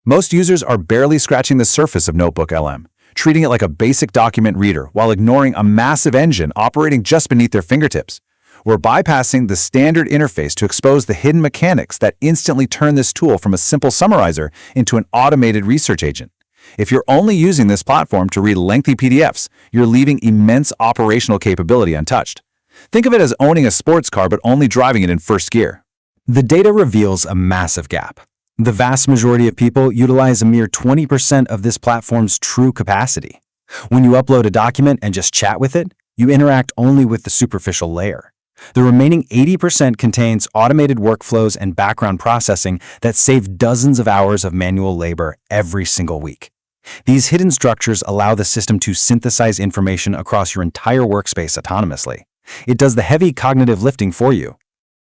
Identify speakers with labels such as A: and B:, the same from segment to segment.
A: Most users are barely scratching the surface of NotebookLM, treating it like a basic document reader while ignoring a massive engine operating just beneath their fingertips. We're bypassing the standard interface to expose the hidden mechanics that instantly turn this tool from a simple summarizer into an automated research agent. If you're only using this platform to read lengthy PDFs, you're leaving immense operational capability untouched. Think of it as owning a sports car but only driving it in first gear.
B: The data reveals a massive gap. The vast majority of people utilize a mere 20% of this platform's true capacity. When you upload a document and just chat with it, you interact only with the superficial layer. The remaining 80% contains automated workflows and background processing that save dozens of hours of manual labor every single week. These hidden structures allow the system to synthesize information across your entire workspace autonomously. It does the heavy cognitive lifting for you.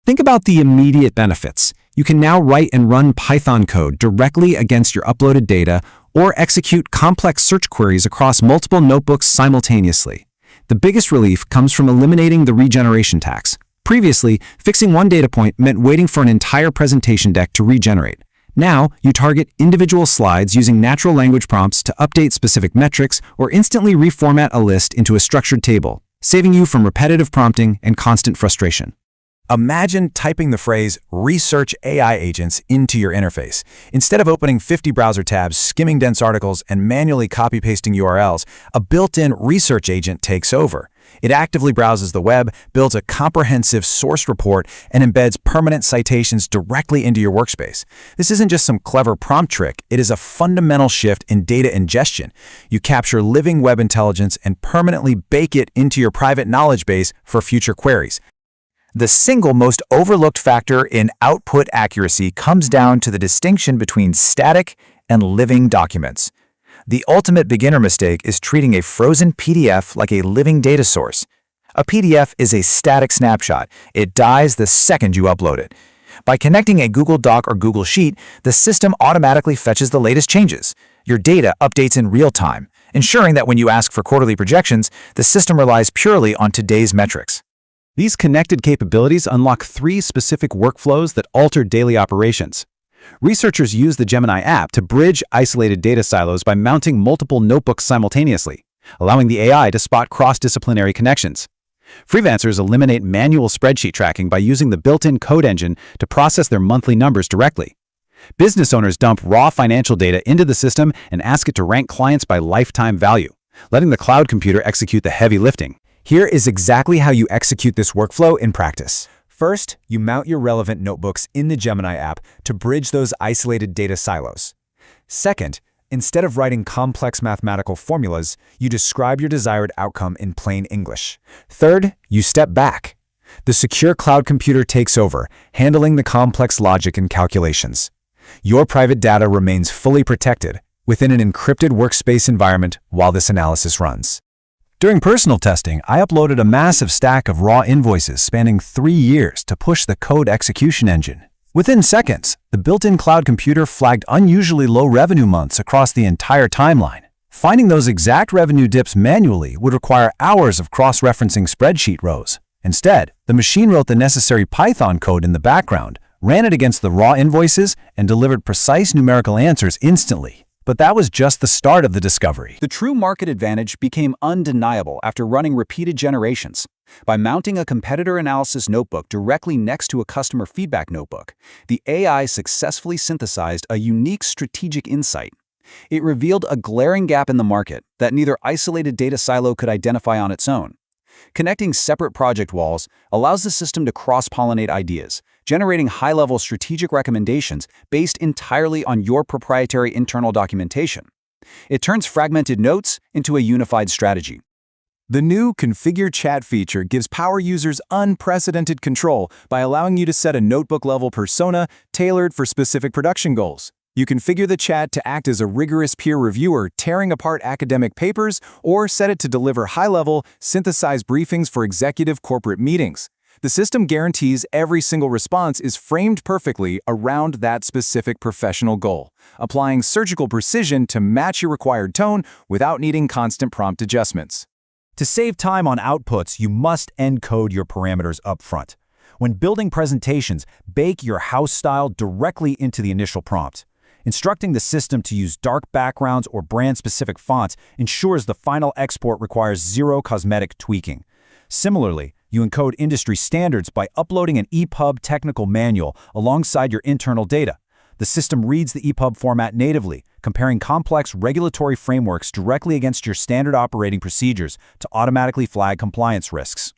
B: Think about the immediate benefits. You can now write and run Python code directly against your uploaded data or execute complex search queries across multiple notebooks simultaneously. The biggest relief comes from eliminating the regeneration tax. Previously, fixing one data point meant waiting for an entire presentation deck to regenerate. Now, you target individual slides using natural language prompts to update specific metrics or instantly reformat a list into a structured table, saving you from repetitive prompting and constant frustration. Imagine typing the phrase "Research AI agents" into your interface. Instead of opening 50 browser tabs, skimming dense articles, and manually copy-pasting URLs, a built-in research agent takes over. It actively browses the web, builds a comprehensive source report, and embeds permanent citations directly into your workspace. This isn't just some clever prompt trick, it is a fundamental shift in data ingestion. You capture living web intelligence and permanently bake it into your private knowledge base for future queries. The single most overlooked factor in output accuracy comes down to the distinction between static and living documents. The ultimate beginner mistake is treating a frozen PDF like a living data source. A PDF is a static snapshot. It dies the second you upload it. By connecting a Google Doc or Google Sheet, the system automatically fetches the latest changes. Your data updates in real time, ensuring that when you ask for quarterly projections, the system relies purely on today's metrics. These connected capabilities unlock 3 specific workflows that alter daily operations. Researchers use the Gemini app to bridge isolated data silos by mounting multiple notebooks simultaneously, allowing the AI to spot cross-disciplinary connections. Freelancers eliminate manual spreadsheet tracking by using the built-in code engine to process their monthly numbers directly. Business owners dump raw financial data into the system and ask it to rank clients by lifetime value, letting the cloud computer execute the heavy lifting. Here is exactly how you execute this workflow in practice. First, you mount your relevant notebooks in the Gemini app to bridge those isolated data silos. Second, instead of writing complex mathematical formulas, you describe your desired outcome in plain English. Third, you step back. The secure cloud computer takes over, handling the complex logic and calculations. Your private data remains fully protected within an encrypted workspace environment while this analysis runs. During personal testing, I uploaded a massive stack of raw invoices spanning 3 years to push the code execution engine. Within seconds, the built-in cloud computer flagged unusually low revenue months across the entire timeline. Finding those exact revenue dips manually would require hours of cross-referencing spreadsheet rows. Instead, the machine wrote the necessary Python code in the background, ran it against the raw invoices, and delivered precise numerical answers instantly. But that was just the start of the discovery. The true market advantage became undeniable after running repeated generations. By mounting a competitor analysis notebook directly next to a customer feedback notebook, the AI successfully synthesized a unique strategic insight. It revealed a glaring gap in the market that neither isolated data silo could identify on its own. Connecting separate project walls allows the system to cross-pollinate ideas, generating high-level strategic recommendations based entirely on your proprietary internal documentation. It turns fragmented notes into a unified strategy. The new Configure Chat feature gives power users unprecedented control by allowing you to set a notebook-level persona tailored for specific production goals. You configure the chat to act as a rigorous peer reviewer, tearing apart academic papers, or set it to deliver high-level, synthesized briefings for executive corporate meetings. The system guarantees every single response is framed perfectly around that specific professional goal, applying surgical precision to match your required tone without needing constant prompt adjustments. To save time on outputs, you must encode your parameters up front. When building presentations, bake your house style directly into the initial prompt.
C: Instructing the system to use dark backgrounds or brand-specific fonts ensures the final export requires zero cosmetic tweaking. Similarly, you encode industry standards by uploading an EPUB technical manual alongside your internal data. The system reads the EPUB format natively, comparing complex regulatory frameworks directly against your standard operating procedures to automatically flag compliance risks.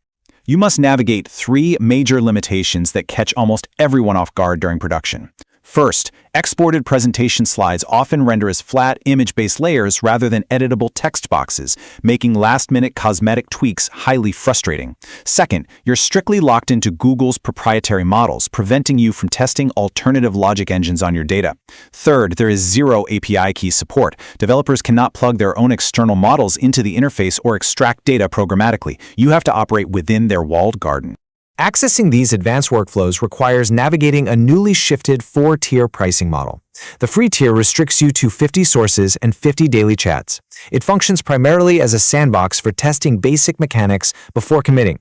C: You must navigate 3 major limitations that catch almost everyone off guard during production. First, exported presentation slides often render as flat, image-based layers rather than editable text boxes, making last-minute cosmetic tweaks highly frustrating. Second, you're strictly locked into Google's proprietary models, preventing you from testing alternative logic engines on your data. Third, there is zero API key support. Developers cannot plug their own external models into the interface or extract data programmatically. You have to operate within their walled garden.
D: Accessing these advanced workflows requires navigating a newly shifted 4-tier pricing model. The free tier restricts you to 50 sources and 50 daily chats. It functions primarily as a sandbox for testing basic mechanics before committing.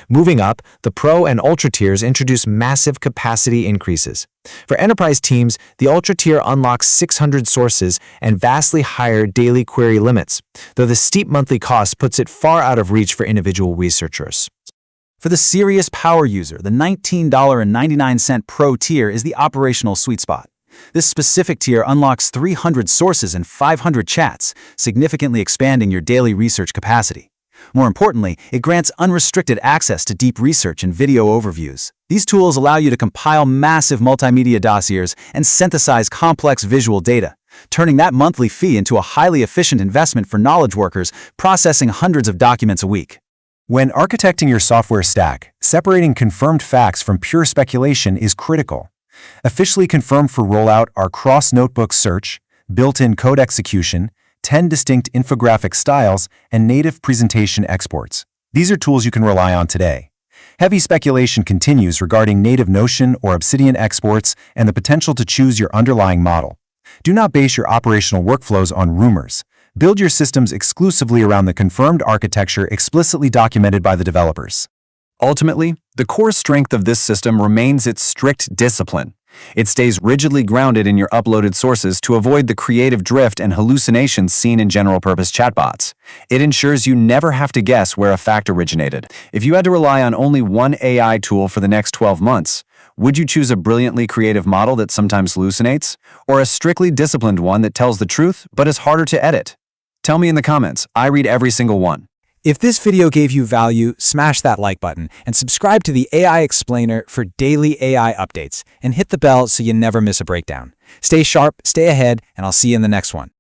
D: Moving up, the Pro and Ultra tiers introduce massive capacity increases. For enterprise teams, the Ultra tier unlocks 600 sources and vastly higher daily query limits, though the steep monthly cost puts it far out of reach for individual researchers.
C: For the serious power user, the $19.99 Pro tier is the operational sweet spot. This specific tier unlocks 300 sources and 500 chats, significantly expanding your daily research capacity. More importantly, it grants unrestricted access to deep research and video overviews. These tools allow you to compile massive multimedia dossiers and synthesize complex visual data, turning that monthly fee into a highly efficient investment for knowledge workers processing hundreds of documents a week.
B: When architecting your software stack, separating confirmed facts from pure speculation is critical. Officially confirmed for rollout are cross-notebook search, built-in code execution, 10 distinct infographic styles, and native presentation exports. These are tools you can rely on today. Heavy speculation continues regarding native Notion or Obsidian exports and the potential to choose your underlying model. Do not base your operational workflows on rumors. Build your systems exclusively around the confirmed architecture explicitly documented by the developers.
A: Ultimately, the core strength of this system remains its strict discipline. It stays rigidly grounded in your uploaded sources to avoid the creative drift and hallucinations seen in general-purpose chatbots. It ensures you never have to guess where a fact originated. If you had to rely on only one AI tool for the next 12 months, would you choose a brilliantly creative model that sometimes hallucinates, or a strictly disciplined one that tells the truth but is harder to edit? Tell me in the comments. I read every single one.
C: If this video gave you value, smash that like button and subscribe to the AI Explainer for daily AI updates, and hit the bell so you never miss a breakdown. Stay sharp, stay ahead, and I'll see you in the next one.